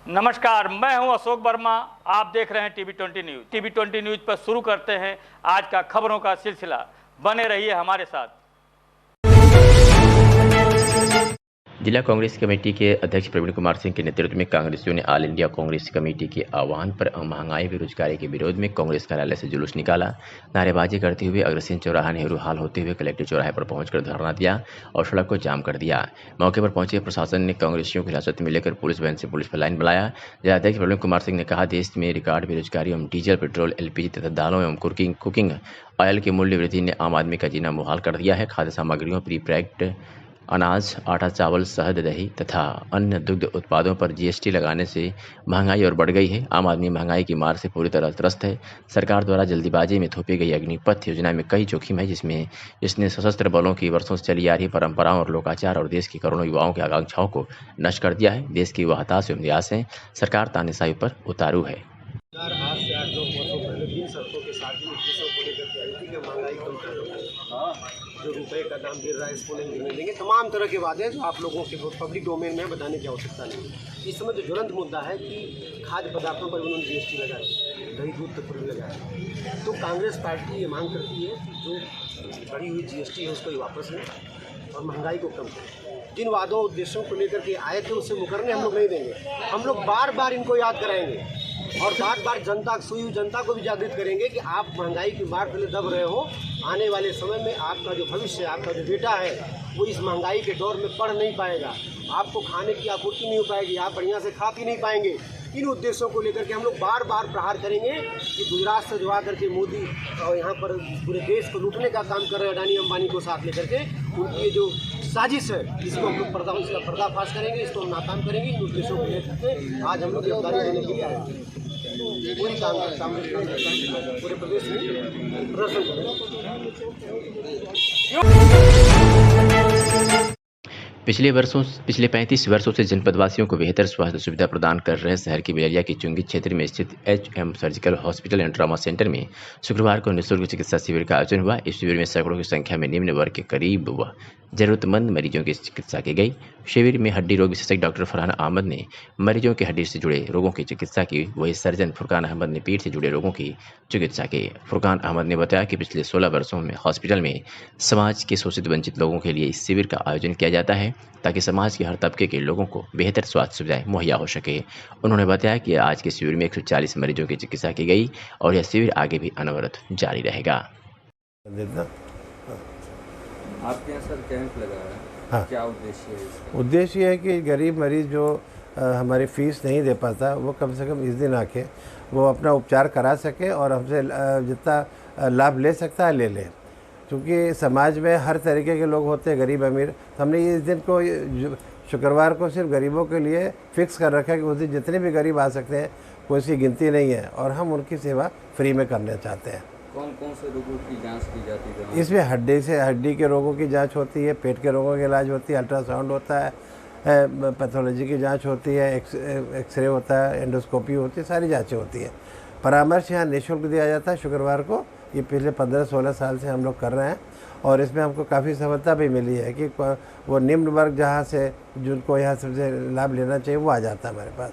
नमस्कार, मैं हूं अशोक वर्मा। आप देख रहे हैं टीवी20 न्यूज। टीवी20 न्यूज पर शुरू करते हैं आज का खबरों का सिलसिला। बने रहिए हमारे साथ। जिला कांग्रेस कमेटी के अध्यक्ष प्रवीण कुमार सिंह के नेतृत्व में कांग्रेसियों ने ऑल इंडिया कांग्रेस कमेटी के आह्वान पर महंगाई बेरोजगारी के विरोध में कांग्रेस कार्यालय से जुलूस निकाला। नारेबाजी करते हुए अग्रसेन चौराहा नेहरू हाल होते हुए कलेक्टर चौराहे पर पहुंचकर धरना दिया और सड़क को जाम कर दिया। मौके पर पहुंचे प्रशासन ने कांग्रेसियों को हिरासत में लेकर पुलिस वैन से पुलिस पर लाइन बुलाया। जिलाध्यक्ष प्रवीण कुमार सिंह ने कहा, देश में रिकॉर्ड बेरोजगारी एवं डीजल, पेट्रोल, एलपीजी तथा दालों एवं कुकिंग ऑयल की मूल्य वृद्धि ने आम आदमी का जीना मुहाल कर दिया है। खाद्य सामग्रियों, प्री पैक्ड अनाज, आटा, चावल, शहद, दही तथा अन्य दुग्ध उत्पादों पर जीएसटी लगाने से महंगाई और बढ़ गई है। आम आदमी महंगाई की मार से पूरी तरह त्रस्त है। सरकार द्वारा जल्दीबाजी में थोपी गई अग्निपथ योजना में कई जोखिम है, जिसने सशस्त्र बलों की वर्षों से चली आ रही परंपराओं और लोकाचार और देश के करोड़ों युवाओं की आकांक्षाओं को नष्ट कर दिया है। देश की युवा हताश एवं निराश है। सरकार तानाशाही पर उतारू है। आज से 8-9 वर्षों पहले 3 शर्तों के साथ ही उद्देश्यों को लेकर के आई थी कि महंगाई कम कर जो रुपए का दाम गिर रहा है इसको नहीं गिरने देंगे। तमाम तरह की बातें जो आप लोगों के पब्लिक डोमेन में बताने की आवश्यकता नहीं। इस समय जो ज्वलंत मुद्दा है कि खाद्य पदार्थों पर उन्होंने जीएसटी लगाई, दही दूध तक पर भी लगाया। तो कांग्रेस पार्टी ये मांग करती है कि जो बढ़ी हुई जीएसटी है उसको वापस लें और महंगाई को कम करें। जिन वादों उद्देश्यों को लेकर के आए थे उससे मुकरने हम लोग नहीं देंगे। हम लोग बार बार इनको याद कराएंगे और बार बार सोई हुई जनता को भी जागृत करेंगे कि आप महंगाई की मार तले दब रहे हो। आने वाले समय में आपका जो भविष्य है, आपका जो बेटा है, वो इस महंगाई के दौर में पढ़ नहीं पाएगा, आपको खाने की आपूर्ति नहीं हो पाएगी, आप बढ़िया से खा पी नहीं पाएंगे। इन उद्देश्यों को लेकर के हम लोग बार बार प्रहार करेंगे कि गुजरात से जो आकर के मोदी और यहाँ पर पूरे देश को लूटने का काम कर रहे हैं, अडानी अंबानी को साथ लेकर के, उनकी ये जो साजिश है इसको हम लोग पर्दाफाश करेंगे, इसको हम नाकाम करेंगे। इन उद्देश्यों को लेकर के आज हम लोग गिरफ्तारी देने के लिए आए हैं। पूरी पूरे प्रदेश में प्रदर्शन करेंगे। पिछले 35 वर्षों से जनपदवासियों को बेहतर स्वास्थ्य सुविधा प्रदान कर रहे शहर की बेलरिया के चुंगी क्षेत्र में स्थित HM surgical hospital and trauma centre में शुक्रवार को निःशुल्क चिकित्सा शिविर का आयोजन हुआ। इस शिविर में सैकड़ों की संख्या में निम्न वर्ग के करीब व जरूरतमंद मरीजों की चिकित्सा की गई। शिविर में हड्डी रोग विशेषज्ञ डॉक्टर फरहान अहमद ने मरीजों के हड्डी से जुड़े रोगों की चिकित्सा की। वही सर्जन फुरकान अहमद ने पीठ से जुड़े रोगों की चिकित्सा की। फुरकान अहमद ने बताया कि पिछले 16 वर्षों में हॉस्पिटल में समाज के शोषित वंचित लोगों के लिए इस शिविर का आयोजन किया जाता है ताकि समाज के हर तबके के लोगों को बेहतर स्वास्थ्य सुविधाएं मुहैया हो सके। उन्होंने बताया कि आज के शिविर में 140 मरीजों की चिकित्सा की गई और यह शिविर आगे भी अनवरत जारी रहेगा। आपके यहाँ सर कैंप लगा है, हाँ। क्या उद्देश्य है इसका? उद्देश्य है कि गरीब मरीज जो हमारी फीस नहीं दे पाता वो कम से कम इस दिन आके वो अपना उपचार करा सके और हमसे जितना लाभ ले सकता है ले ले। क्योंकि समाज में हर तरीके के लोग होते हैं, गरीब अमीर। तो हमने इस दिन को शुक्रवार को सिर्फ गरीबों के लिए फिक्स कर रखा है कि उस दिन जितने भी गरीब आ सकते हैं, कोई सी गिनती नहीं है और हम उनकी सेवा फ्री में करना चाहते हैं। कौन कौन से रोगों की जांच की जाती है? इसमें हड्डी के रोगों की जांच होती है, पेट के रोगों का इलाज होती है, अल्ट्रासाउंड होता है, पैथोलॉजी की जांच होती है, एक्सरे होता है, एंडोस्कोपी होती है, सारी जांचें होती है। परामर्श यहाँ निःशुल्क दिया जाता है शुक्रवार को। ये पिछले 15-16 साल से हम लोग कर रहे हैं और इसमें हमको काफ़ी सफलता भी मिली है कि वो निम्न वर्ग जहाँ से जिनको यहाँ सबसे लाभ लेना चाहिए वो आ जाता है हमारे पास।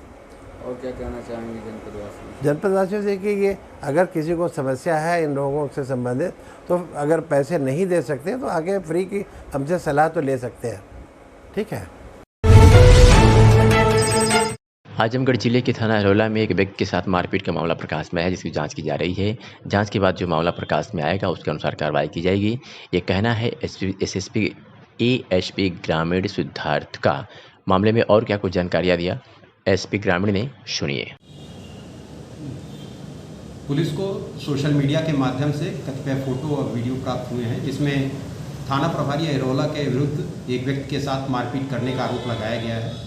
और क्या कहना चाहेंगे जनपदवासियों? जनपदवासियों से कि ये अगर किसी को समस्या है इन रोगों से संबंधित, तो अगर पैसे नहीं दे सकते तो आगे फ्री की हमसे सलाह तो ले सकते हैं। ठीक है। आजमगढ़ जिले के थाना अरोला में एक व्यक्ति के साथ मारपीट का मामला प्रकाश में आया, जिसकी जांच की जा रही है। जांच के बाद जो मामला प्रकाश में आएगा उसके अनुसार कार्रवाई की जाएगी, ये कहना है एसएसपी ASP ग्रामीण सिद्धार्थ का। मामले में और क्या कुछ जानकारियाँ दिया SP ग्रामीण ने, सुनिए। पुलिस को सोशल मीडिया के माध्यम से कतिपय फोटो और वीडियो प्राप्त हुए हैं, जिसमें थाना प्रभारी अरोला के विरुद्ध एक व्यक्ति के साथ मारपीट करने का आरोप लगाया गया है।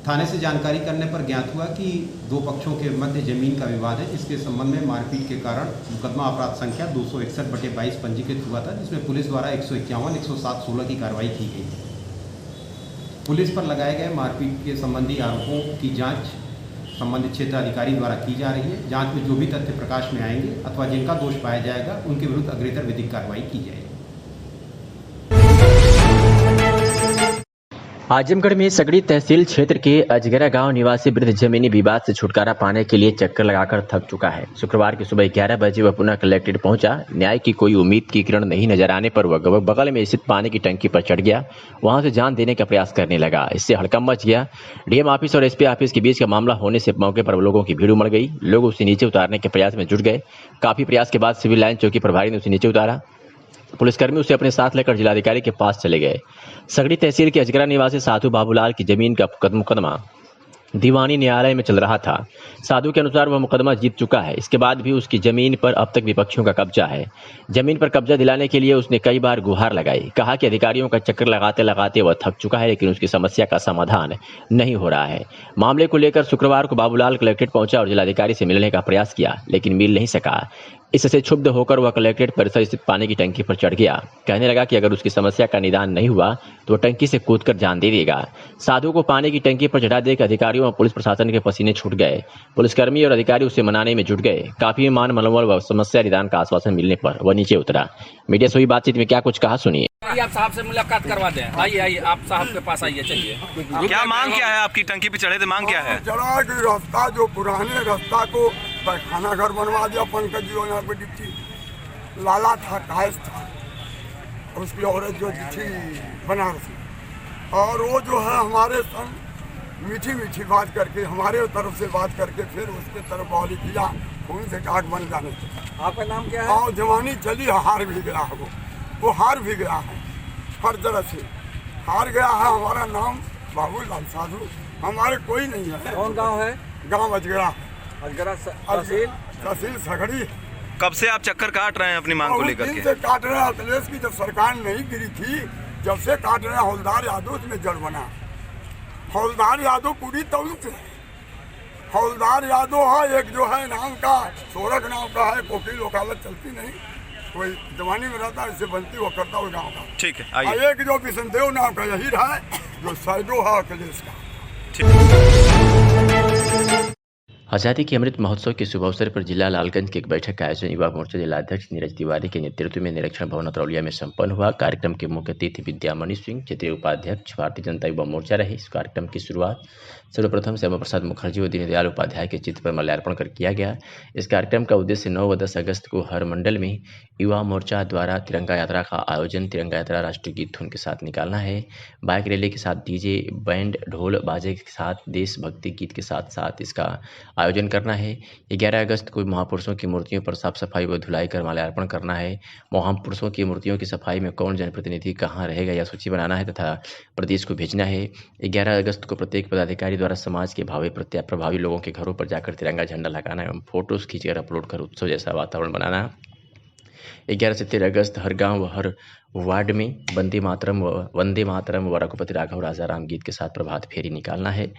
थाने से जानकारी करने पर ज्ञात हुआ कि दो पक्षों के मध्य जमीन का विवाद है, जिसके संबंध में मारपीट के कारण मुकदमा अपराध संख्या 261/22 पंजीकृत हुआ था, जिसमें पुलिस द्वारा 151, 107/16 की कार्रवाई की गई। पुलिस पर लगाए गए मारपीट के संबंधी आरोपों की जांच संबंधित क्षेत्र अधिकारी द्वारा की जा रही है। जांच में जो भी तथ्य प्रकाश में आएंगे अथवा जिनका दोष पाया जाएगा उनके विरुद्ध अग्रेतर विधिक कार्रवाई की जाएगी। आजमगढ़ में सगड़ी तहसील क्षेत्र के अजगरा गांव निवासी वृद्ध जमीनी विवाद से छुटकारा पाने के लिए चक्कर लगाकर थक चुका है। शुक्रवार की सुबह 11 बजे वह पुनः कलेक्ट्रेट पहुंचा। न्याय की कोई उम्मीद की किरण नहीं नजर आने पर वह बगल में स्थित पानी की टंकी पर चढ़ गया। वहां से जान देने का प्रयास करने लगा। इससे हड़कंप मच गया। डीएम ऑफिस और एसपी ऑफिस के बीच का मामला होने से मौके पर लोगों की भीड़ उमड़ गई। लोग उसे नीचे उतारने के प्रयास में जुट गए। काफी प्रयास के बाद सिविल लाइन चौकी प्रभारी ने उसे नीचे उतारा। पुलिसकर्मी उसे अपने साथ लेकर जिलाधिकारी के पास चले गए। सगड़ी तहसील के अजगरा निवासी साधु बाबूलाल की जमीन का मुकदमा दीवानी न्यायालय में चल रहा था। साधु के अनुसार वह मुकदमा जीत चुका है। इसके बाद भी उसकी जमीन पर अब तक विपक्षियों का कब्जा है। जमीन पर कब्जा दिलाने के लिए उसने कई बार गुहार लगाई। कहा कि अधिकारियों का चक्कर लगाते लगाते वह थक चुका है, लेकिन उसकी समस्या का समाधान नहीं हो रहा है। मामले को लेकर शुक्रवार को बाबूलाल कलेक्ट्रेट पहुंचा और जिलाधिकारी से मिलने का प्रयास किया, लेकिन मिल नहीं सका। इससे क्षुब्ध होकर वह कलेक्ट्रेट परिसर स्थित पानी की टंकी पर चढ़ गया। कहने लगा कि अगर उसकी समस्या का निदान नहीं हुआ तो वह टंकी से कूदकर जान दे देगा। साधु को पानी की टंकी पर चढ़ा देकर अधिकारियों और पुलिस प्रशासन के पसीने छूट गए। पुलिसकर्मी और अधिकारी उसे मनाने में जुट गए। काफी मान मनोबल व समस्या निदान का आश्वासन मिलने पर वह नीचे उतरा। मीडिया से हुई बातचीत में क्या कुछ कहा, सुनिए। आप साहब से मुलाकात करवा दें। आइए आप साहब के पास आइए। चलिए, क्या मांग क्या है? आपकी टंकी पे चढ़े थे, मांग क्या है? चढ़ा कि रास्ता जो पुराने रास्ता को पैखाना घर बनवा दिया पंकज जी यहाँ पे डिप्टी लाला था, कायस था, उसकी औरत जो थी बनारसी, और वो जो है हमारे संग मीठी मीठी बात करके हमारे तरफ से बात करके फिर उसके तरफ वाली किया खून से काट बन जाने। आपका नाम क्या है? और जवानी चली, हार भी गया है। वो हार भी गया है, हर तरह से हार गया है। हमारा नाम बाबूलाल साधु, हमारे कोई नहीं है। कौन गांव है? गांव अजगरा, अजगरा तहसील सगड़ी। कब से आप चक्कर काट रहे हैं अपनी मांग को लेकर के? से काट रहे हैं। अखिलेश की जब सरकार नहीं गिरी थी, जब से काट रहे हैं। हौलदार यादव उसमें जड़ बना। हौलदार यादव पूरी तौल से हौलदार यादव है। एक जो है नाम का सोरख नाम का है, कोकी वकालत चलती नहीं, कोई जवानी में रहता है, इससे बनती वो करता हुआ गाँव का। ठीक है, आइए। एक जो बिशनदेव नाम का यही है, जो साइडो है अखिलेश का। आज़ादी के अमृत महोत्सव के शुभ अवसर पर जिला लालगंज के एक बैठक का आयोजन युवा मोर्चा जिलाध्यक्ष नीरज तिवारी के नेतृत्व में निरीक्षण भवन अतरौलिया में संपन्न हुआ। कार्यक्रम के मुख्य अतिथि विद्यामणि सिंह, क्षेत्रीय उपाध्यक्ष भारतीय जनता युवा मोर्चा रहे। इस कार्यक्रम की शुरुआत सर्वप्रथम श्यामा प्रसाद मुखर्जी व दीनदयाल उपाध्याय के चित्र पर माल्यार्पण कर किया गया। इस कार्यक्रम का उद्देश्य 9 व 10 अगस्त को हर मंडल में युवा मोर्चा द्वारा तिरंगा यात्रा का आयोजन, तिरंगा यात्रा राष्ट्रीय गीत धुन के साथ निकालना है। बाइक रैली के साथ डीजे, बैंड, ढोल बाजे के साथ देशभक्ति गीत के साथ साथ इसका आयोजन करना है। 11 अगस्त को महापुरुषों की मूर्तियों पर साफ सफाई व धुलाई कर माल्यार्पण करना है। महापुरुषों की मूर्तियों की सफाई में कौन जनप्रतिनिधि कहाँ रहेगा यह सूची बनाना है तथा प्रदेश को भेजना है। 11 अगस्त को प्रत्येक पदाधिकारी द्वारा समाज के प्रभावी लोगों के घरों पर जाकर तिरंगा झंडा लगाना एवं फोटोज खींचकर अपलोड कर उत्सव जैसा वातावरण बनाना। 11 से 13 अगस्त हर गांव व हर वार्ड में वंदे मातरम व रघुपति राघव राजा राम गीत के साथ प्रभात फेरी निकालना है।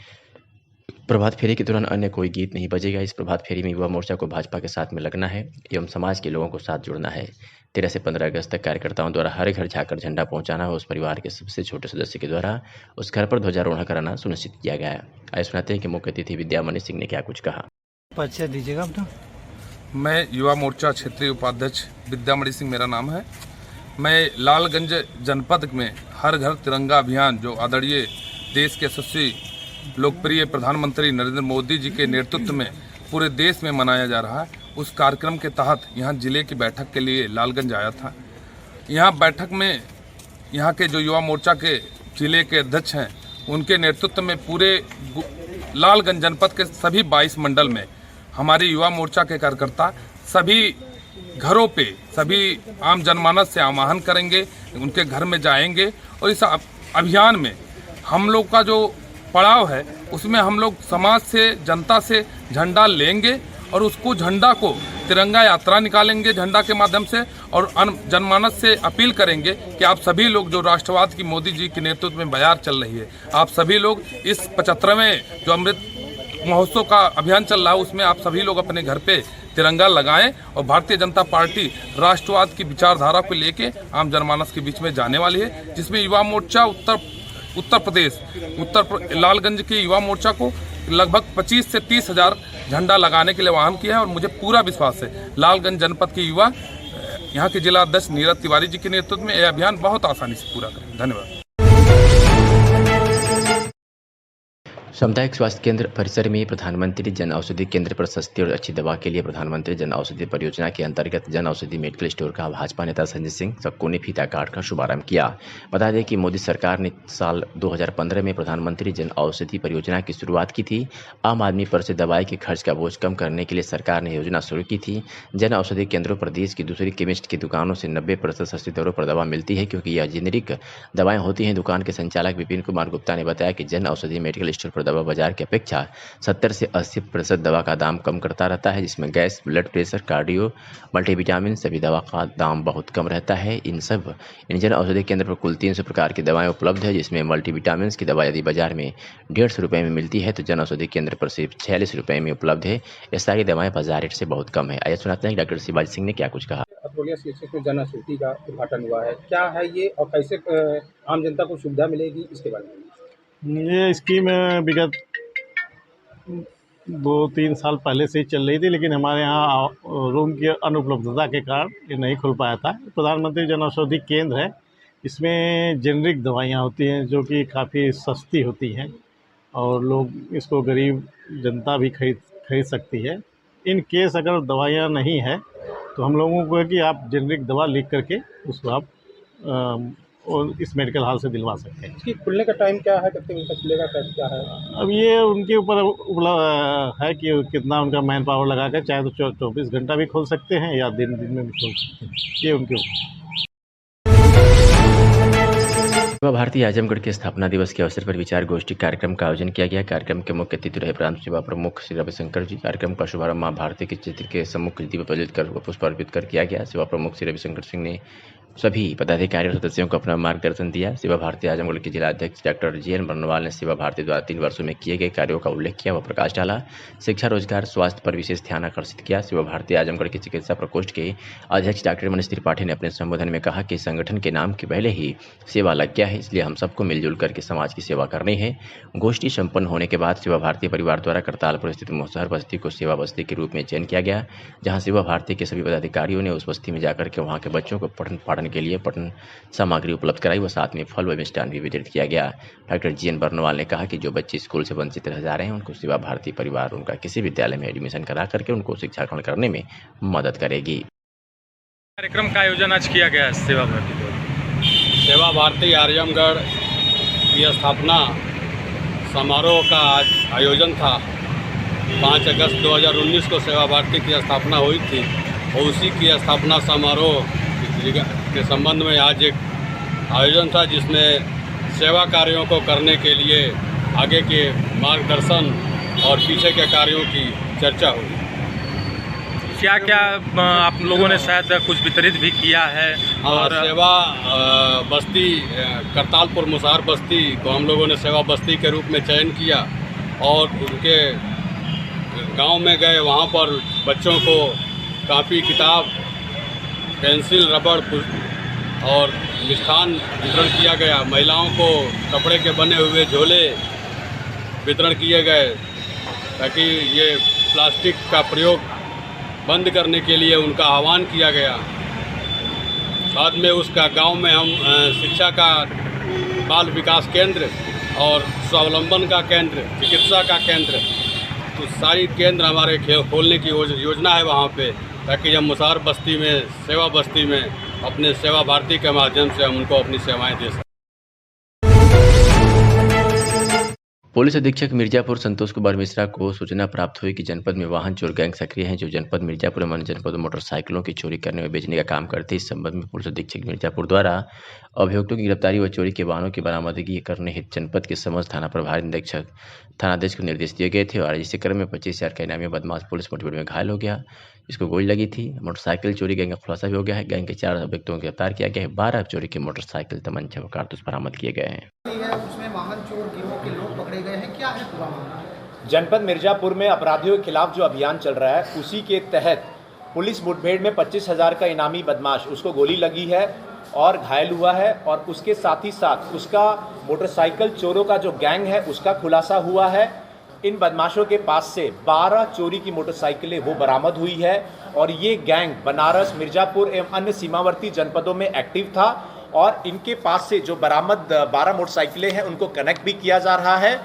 प्रभात फेरी के दौरान अन्य कोई गीत नहीं बजेगा। इस प्रभात फेरी में युवा मोर्चा को भाजपा के साथ में लगना है एवं समाज के लोगों को साथ जुड़ना है। 13 से 15 अगस्त तक कार्यकर्ताओं द्वारा हर घर जाकर झंडा पहुंचाना और उस परिवार के सबसे छोटे सदस्य के द्वारा उस घर पर ध्वजारोहण कराना सुनिश्चित किया गया है। आइए सुनाते हैं कि मुख्य अतिथि विद्यामणि सिंह ने क्या कुछ कहा। परिचय दीजिएगा अपना। मैं युवा मोर्चा क्षेत्रीय उपाध्यक्ष विद्यामणि सिंह मेरा नाम है। मैं लालगंज जनपद में हर घर तिरंगा अभियान जो आदरणीय देश के यशस्वी लोकप्रिय प्रधानमंत्री नरेंद्र मोदी जी के नेतृत्व में पूरे देश में मनाया जा रहा है, उस कार्यक्रम के तहत यहाँ जिले की बैठक के लिए लालगंज आया था। यहाँ बैठक में यहाँ के जो युवा मोर्चा के जिले के अध्यक्ष हैं, उनके नेतृत्व में पूरे लालगंज जनपद के सभी 22 मंडल में हमारे युवा मोर्चा के कार्यकर्ता सभी घरों पे सभी आम जनमानस से आह्वान करेंगे, उनके घर में जाएंगे और इस अभियान में हम लोग का जो पड़ाव है उसमें हम लोग समाज से, जनता से झंडा लेंगे और उसको झंडा को तिरंगा यात्रा निकालेंगे झंडा के माध्यम से और जनमानस से अपील करेंगे कि आप सभी लोग जो राष्ट्रवाद की मोदी जी के नेतृत्व में बयार चल रही है, आप सभी लोग इस 75वें जो अमृत महोत्सव का अभियान चल रहा है उसमें आप सभी लोग अपने घर पे तिरंगा लगाएं और भारतीय जनता पार्टी राष्ट्रवाद की विचारधारा को लेके आम जनमानस के बीच में जाने वाली है, जिसमें युवा मोर्चा उत्तर प्रदेश लालगंज के युवा मोर्चा को लगभग 25 से 30 हज़ार झंडा लगाने के लिए आह्वान किया है और मुझे पूरा विश्वास है लालगंज जनपद के युवा यहाँ के जिला अध्यक्ष नीरज तिवारी जी के नेतृत्व में यह अभियान बहुत आसानी से पूरा करें। धन्यवाद। सामुदायिक स्वास्थ्य केंद्र परिसर में प्रधानमंत्री जन औषधि केंद्र पर सस्ती और अच्छी दवा के लिए प्रधानमंत्री जन औषधि परियोजना के अंतर्गत जन औषधि मेडिकल स्टोर का भाजपा नेता संजय सिंह सक्कू ने फीता काट कर शुभारंभ किया। बता दें कि मोदी सरकार ने साल 2015 में प्रधानमंत्री जन औषधि परियोजना की शुरुआत की थी। आम आदमी पर से दवाई के खर्च का बोझ कम करने के लिए सरकार ने योजना शुरू की थी। जन औषधि केंद्रों पर देश की दूसरी केमिस्ट की दुकानों से 90% सस्ती दरों पर दवा मिलती है, क्योंकि यह जेनेरिक दवाएं होती हैं। दुकान के संचालक विपिन कुमार गुप्ता ने बताया कि जन औषधि मेडिकल स्टोर पर दवा बाजार की अपेक्षा 70 से 80% दवा का दाम कम करता रहता है, जिसमें gas, blood pressure, cardio, multivitamin सभी दवा का दाम बहुत कम रहता है। इन जन औषधि केंद्र पर कुल 300 प्रकार की दवाएं उपलब्ध है, जिसमें मल्टीविटामिन की दवा यदि बाजार में 150 रुपये में मिलती है तो जन औषधि केंद्र पर सिर्फ 46 रुपये में उपलब्ध है। ये सारी दवाएं बाजार रेट से बहुत कम है। आइए सुनाते हैं डॉक्टर शिवाजी सिंह ने क्या कुछ कहा। अतरोलिया सीएचसी में जन औषधि का उद्घाटन हुआ है, क्या है ये और कैसे आम जनता को सुविधा मिलेगी, इसके बारे में। ये स्कीम विगत 2-3 साल पहले से ही चल रही थी, लेकिन हमारे यहाँ रूम की अनुपलब्धता के कारण ये नहीं खुल पाया था। प्रधानमंत्री जन औषधि केंद्र है, इसमें जेनरिक दवाइयाँ होती हैं जो कि काफ़ी सस्ती होती हैं और लोग इसको गरीब जनता भी खरीद सकती है। इन केस अगर दवाइयाँ नहीं है तो हम लोगों को है कि आप जेनरिक दवा लिख करके उसको आप और इस मेडिकल हॉल से दिलवा सकते हैं। इसकी खुलने का टाइम क्या है, कितने बजे तक खुलेगा, क्या है? अब ये उनके ऊपर है कि कितना उनका मैन पावर लगा कर, चाहे तो 24 घंटा भी खोल सकते हैं या दिन में भी खोल सकते हैं, ये उनके ऊपर। सेवा भारती आजमगढ़ के स्थापना दिवस के अवसर पर विचार गोष्ठी कार्यक्रम का आयोजन किया गया। कार्यक्रम के मुख्य अतिथि रहे प्रांत सेवा प्रमुख श्री रविशंकर जी। कार्यक्रम का शुभारंभ मां भारती के चित्र के सम्मुख दीप प्रज्वलित कर पुष्प अर्पित कर किया गया। सेवा प्रमुख श्री रविशंकर सिंह ने सभी पदाधिकारियों और सदस्यों को अपना मार्गदर्शन दिया। सेवा भारती आजमगढ़ के जिला अध्यक्ष डॉक्टर जीएन बर्नवाल ने सेवा भारती द्वारा 3 वर्षों में किए गए कार्यों का उल्लेख किया व प्रकाश डाला। शिक्षा, रोजगार, स्वास्थ्य पर विशेष ध्यान आकर्षित किया। सेवा भारती आजमगढ़ के चिकित्सा प्रकोष्ठ के अध्यक्ष डॉक्टर मनीष त्रिपाठी ने अपने संबोधन में कहा कि संगठन के नाम के पहले ही सेवा लग गया है, इसलिए हम सबको मिलजुल करके समाज की सेवा करनी है। गोष्ठी संपन्न होने के बाद सेवा भारती परिवार द्वारा करतालपुर स्थित मुसहर बस्ती को सेवा बस्ती के रूप में चयन किया गया, जहाँ सेवा भारती के सभी पदाधिकारियों ने उस बस्ती में जाकर के वहाँ के बच्चों को पठन पाठन के लिए पठन सामग्री उपलब्ध कराई व साथ में फल व मिष्ठान भी वितरित किया गया। डॉक्टर जीएन बर्नवाल ने कहा कि जो बच्चे स्कूल से वंचित रह जा रहे हैं उनको सेवा भारती परिवार उनका किसी विद्यालय में एडमिशन करा करके उनको शिक्षा ग्रहण करने में मदद करेगी। कार्यक्रम का आयोजन आज किया गया है सेवा भारती द्वारा। सेवा भारती आजमगढ़ की स्थापना समारोह का आज आयोजन था। 5 अगस्त 2019 को सेवा भारती की स्थापना हुई थी और उसी की स्थापना समारोह के संबंध में आज एक आयोजन था, जिसमें सेवा कार्यों को करने के लिए आगे के मार्गदर्शन और पीछे के कार्यों की चर्चा हुई। क्या क्या आप लोगों ने शायद कुछ वितरित भी किया है? और सेवा बस्ती करतालपुर मुसहर बस्ती को हम लोगों ने सेवा बस्ती के रूप में चयन किया और उनके गांव में गए, वहां पर बच्चों को कापी, किताब, पेंसिल, रबड़ और मिष्ठान वितरण किया गया। महिलाओं को कपड़े के बने हुए झोले वितरण किए गए ताकि ये प्लास्टिक का प्रयोग बंद करने के लिए उनका आह्वान किया गया। साथ में उसका गांव में हम शिक्षा का बाल विकास केंद्र और स्वावलंबन का केंद्र, चिकित्सा का केंद्र, तो सारी केंद्र हमारे खोलने की योजना है वहाँ पे, ताकि हम मुसहर बस्ती में, सेवा बस्ती में अपने सेवा भारती के माध्यम से हम उनको अपनी सेवाएं दे सकें। पुलिस अधीक्षक मिर्जापुर संतोष कुमार मिश्रा को सूचना प्राप्त हुई कि जनपद में वाहन चोर गैंग सक्रिय हैं, जो जनपद मिर्जापुर एवं जनपद मोटरसाइकिलों की चोरी करने व बेचने का काम करते। इस संबंध में पुलिस अधीक्षक मिर्जापुर द्वारा अभियुक्तों की गिरफ्तारी व चोरी के वाहनों की बरामदगी करने हेतु जनपद के समस्त थाना प्रभारी निरीक्षक थानाध्यक्ष को निर्देश दिए गए थे और इसी क्रम में 25,000 का इनामी बदमाश पुलिस मुठभेड़ में घायल हो गया, जिसको गोली लगी थी। मोटरसाइकिल चोरी गैंग का खुलासा भी हो गया है। गैंग के 4 अभियुक्तों को गिरफ्तार किया गया है। 12 चोरी के मोटरसाइकिल, तमंचा व कारतूस बरामद किए गए हैं। उसमें वाहन चोर गिरोह के लोग पकड़े गए हैं, क्या है पूरा मामला? जनपद मिर्जापुर में अपराधियों के खिलाफ जो अभियान चल रहा है, उसी के तहत पुलिस मुठभेड़ में 25,000 का इनामी बदमाश, उसको गोली लगी है और घायल हुआ है, और उसके साथ ही साथ उसका मोटरसाइकिल चोरों का जो गैंग है उसका खुलासा हुआ है। इन बदमाशों के पास से 12 चोरी की मोटरसाइकिलें वो बरामद हुई है और ये गैंग बनारस, मिर्जापुर एवं अन्य सीमावर्ती जनपदों में एक्टिव था और इनके पास से जो बरामद 12 मोटरसाइकिलें हैं उनको कनेक्ट भी किया जा रहा है।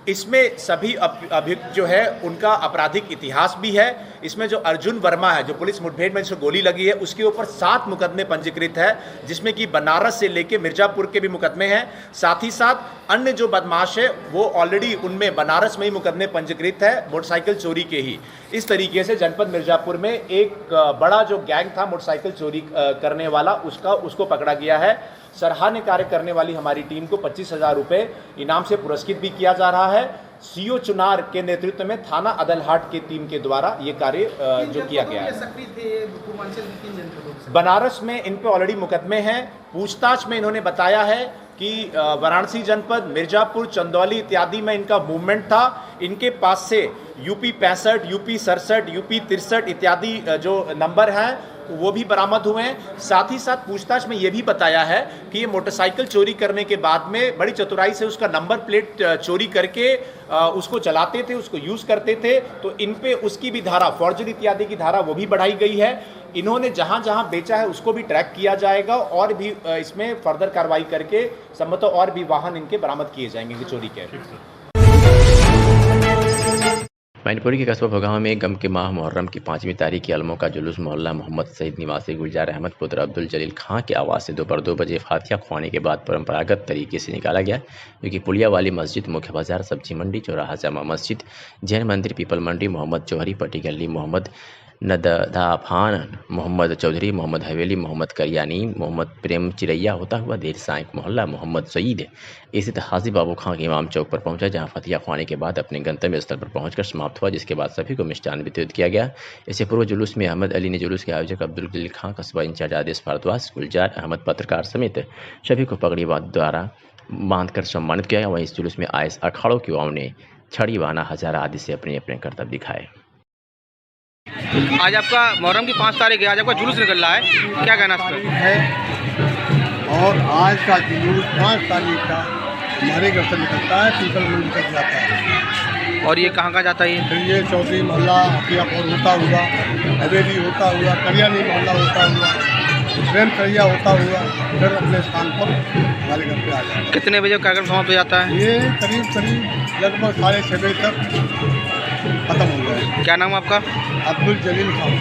इसमें सभी अभियुक्त जो है उनका आपराधिक इतिहास भी है। इसमें जो अर्जुन वर्मा है, जो पुलिस मुठभेड़ में जिसको गोली लगी है, उसके ऊपर 7 मुकदमे पंजीकृत है, जिसमें कि बनारस से लेके मिर्जापुर के भी मुकदमे हैं। साथ ही साथ अन्य जो बदमाश है वो ऑलरेडी उनमें बनारस में ही मुकदमे पंजीकृत है, मोटरसाइकिल चोरी के ही। इस तरीके से जनपद मिर्जापुर में एक बड़ा जो गैंग था मोटरसाइकिल चोरी करने वाला, उसको पकड़ा गया है। सराहनीय कार्य करने वाली हमारी टीम को 25,000 रुपये इनाम से पुरस्कृत भी किया जा रहा है। सीओ चुनार के नेतृत्व में थाना अदलहाट की टीम के द्वारा ये कार्य जो किया गया है। बनारस में इन पे ऑलरेडी मुकदमे हैं। पूछताछ में इन्होंने बताया है कि वाराणसी जनपद, मिर्जापुर, चंदौली इत्यादि में इनका मूवमेंट था। इनके पास से यूपी 65, यूपी 67, यूपी 63 इत्यादि जो नंबर हैं वो भी बरामद हुए हैं। साथ ही साथ पूछताछ में ये भी बताया है कि ये मोटरसाइकिल चोरी करने के बाद में बड़ी चतुराई से उसका नंबर प्लेट चोरी करके उसको चलाते थे, उसको यूज़ करते थे। तो इन पे उसकी भी धारा, फॉर्जरी इत्यादि की धारा वो भी बढ़ाई गई है। इन्होंने जहां जहां बेचा है उसको भी ट्रैक किया जाएगा और भी इसमें फर्दर कार्रवाई करके संभवतः और भी वाहन इनके बरामद किए जाएंगे चोरी के। मैनपुरी के कस्बा भगांव में गम के माह मुहर्रम की 5वीं तारीख की अलमों का जुलूस मोहल्ला मोहम्मद सईद निवासी गुलजार अहमद पुत्र अब्दुल जलील खां के आवाज़ से दोपहर 2 बजे फातिहा खुआने के बाद परंपरागत तरीके से निकाला गया, जो कि पुलिया वाली मस्जिद, मुख्य बाजार, सब्जी मंडी, चौराहा जामा मस्जिद, जैन मंदिर, पीपल मंडी, मोहम्मद चौहरी, पट्टी गली, मोहम्मद नदाफान, मोहम्मद चौधरी, मोहम्मद हवेली, मोहम्मद करियानी, मोहम्मद प्रेम चिरैया होता हुआ देर सांक मोहल्ला मोहम्मद सईद स्थित हाजी बाबू खां के इमाम चौक पर पहुंचा, जहां फतिया खुआने के बाद अपने गंतव्य स्थल पर पहुंचकर समाप्त हुआ, जिसके बाद सभी को मिष्ठान वितरित किया गया। इससे पूर्व जुलूस में अहमद अली ने जुलूस के आयोजक अब्दुल जलील खां, कस्बा इंचार्ज आदेश भारद्वाज, गुलजार अहमद पत्रकार समेत सभी को पगड़ी द्वारा बांधकर सम्मानित किया। वहीं इस जुलूस में आए अखाड़ों की युवाओं ने छड़ी, वाना, हजारा आदि से अपने अपने कर्तव्य दिखाए। आज आपका मुहर्रम की 5 तारीख है, आज आपका जुलूस निकल रहा है, क्या कहना है? और आज का जुलूस 5 तारीख का हमारे घर से निकलता है, पीपल मंडी तक जाता है। और ये कहाँ जाता है? फिर ये चौधरी मोहल्ला हफियापुर होता हुआ, हवेली होता हुआ, करियानी मोहल्ला होता हुआ, प्रेम करिया होता हुआ, फिर अपने स्थान पर हमारे घर पे आ जाता है। कितने बजे कार्यक्रम समाप्त हो जाता है? ये करीब लगभग 6:30 बजे तक खत्म हो गया। क्या नाम आपका? अब्दुल जलील खां।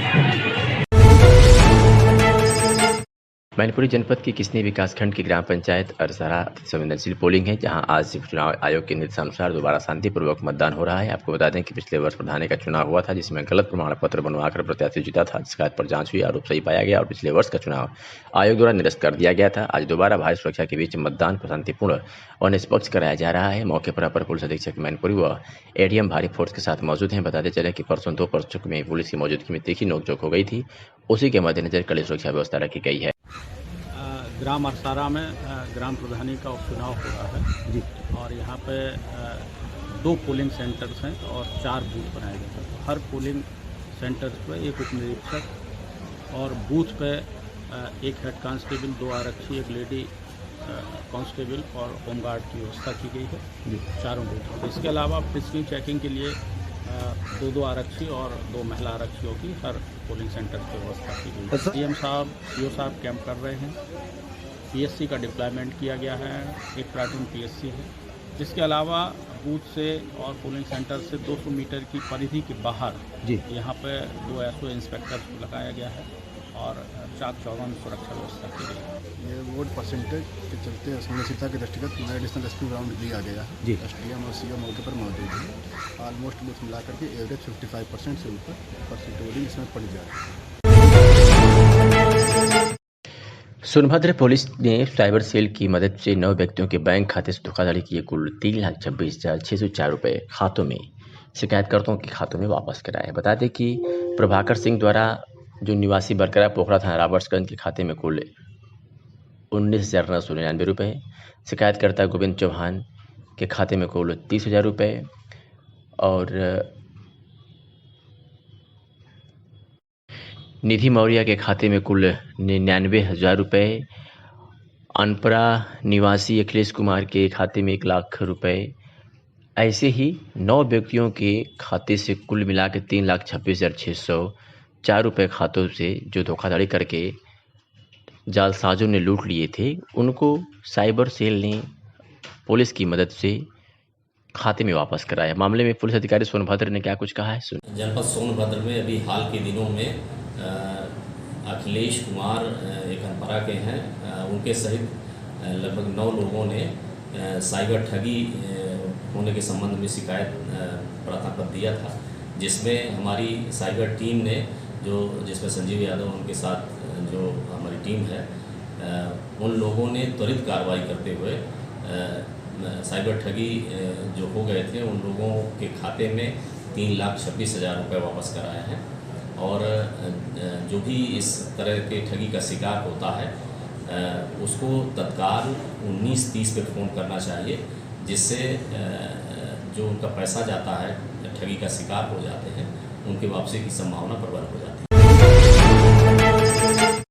मैनपुरी जनपद की किसनी विकासखंड की ग्राम पंचायत अरसरा संवेदनशील पोलिंग है, जहां आज चुनाव आयोग के निर्देशानुसार दोबारा शांतिपूर्वक मतदान हो रहा है। आपको बता दें कि पिछले वर्ष प्रधानी का चुनाव हुआ था, जिसमें गलत प्रमाण पत्र बनवाकर प्रत्याशी जीता था, जिसका पर जांच हुई, आरोप सही पाया गया और पिछले वर्ष का चुनाव आयोग द्वारा निरस्त कर दिया गया था। आज दोबारा भारी सुरक्षा के बीच मतदान शांतिपूर्ण और निष्पक्ष कराया जा रहा है। मौके पर अपर पुलिस अधीक्षक मैनपुरी व एडीएम भारी फोर्स के साथ मौजूद हैं। बताते चले कि परसों 2 पर्चों में पुलिस की मौजूदगी में तीखी नोकझोंक हो गई थी, उसी के मद्देनजर कड़ी सुरक्षा व्यवस्था रखी गई है। ग्राम अरसारा में ग्राम प्रधानी का उपचुनाव हो रहा है जी, और यहाँ पे 2 पोलिंग सेंटर्स हैं और 4 बूथ बनाए गए हैं। हर पोलिंग सेंटर पे एक उप निरीक्षक और बूथ पे एक हेड कांस्टेबल, 2 आरक्षी, एक लेडी कांस्टेबल और होमगार्ड की व्यवस्था की गई है जी, चारों बूथ। इसके अलावा प्रिस्क्रीन चेकिंग के लिए 2 आरक्षी और 2 महिला आरक्षियों की हर पोलिंग सेंटर की व्यवस्था की गई है। सीएम साहब, सीओ साहब कैंप कर रहे हैं। पीएससी का डिप्लॉयमेंट किया गया है, एक प्लाटून पीएससी है। इसके अलावा बूथ से और पोलिंग सेंटर से 200 मीटर की परिधि के बाहर जी यहाँ पे 2 एसओ इंस्पेक्टर्स को लगाया गया है और चाक चौबंद सुरक्षा व्यवस्था की गई है। ये वोट परसेंटेज के चलते संवेदनशीलता के दृष्टिगत एडिशनल रेस्क्यू राउंड लिया गया है जी। एसडीएम और सीओ मौके पर मौजूद है। ऑलमोस्ट बूथ मिला करके एवरेज 55% से ऊपर परसेंट वोटिंग इसमें पड़ जा रहा है। सोनभद्र पुलिस ने साइबर सेल की मदद से 9 व्यक्तियों के बैंक खाते से धोखाधड़ी किए कुल 3,26,604 रुपये खातों में शिकायतकर्ताओं के खातों में वापस कराए। बता दें कि प्रभाकर सिंह द्वारा जो निवासी बरकरा पोखरा थाना राबर्ट्सगंज के खाते में कुल 19,999 रुपये, शिकायतकर्ता गोविंद चौहान के खाते में कुल 30,000 रुपये और निधि मौर्य के खाते में कुल 99,000 रुपये, अनपरा निवासी अखिलेश कुमार के खाते में 1 लाख रुपये। ऐसे ही 9 व्यक्तियों के खाते से कुल मिला के 3,26,604 रुपये खातों से जो धोखाधड़ी करके जालसाजों ने लूट लिए थे, उनको साइबर सेल ने पुलिस की मदद से खाते में वापस कराया। मामले में पुलिस अधिकारी सोनभद्र ने क्या कुछ कहा है, सुन। जनपद सोनभद्र में अभी हाल के दिनों में अखिलेश कुमार एक अनपरा के हैं, उनके सहित लगभग 9 लोगों ने साइबर ठगी होने के संबंध में शिकायत प्रार्थना पत्र दिया था, जिसमें हमारी साइबर टीम ने जिसमें संजीव यादव उनके साथ जो हमारी टीम है, उन लोगों ने त्वरित कार्रवाई करते हुए साइबर ठगी जो हो गए थे उन लोगों के खाते में 3,26,000 रुपये वापस कराए हैं। और जो भी इस तरह के ठगी का शिकार होता है उसको तत्काल 1930 पे फ़ोन करना चाहिए, जिससे जो उनका पैसा जाता है ठगी का शिकार हो जाते हैं उनकी वापसी की संभावना प्रबल हो जाती है।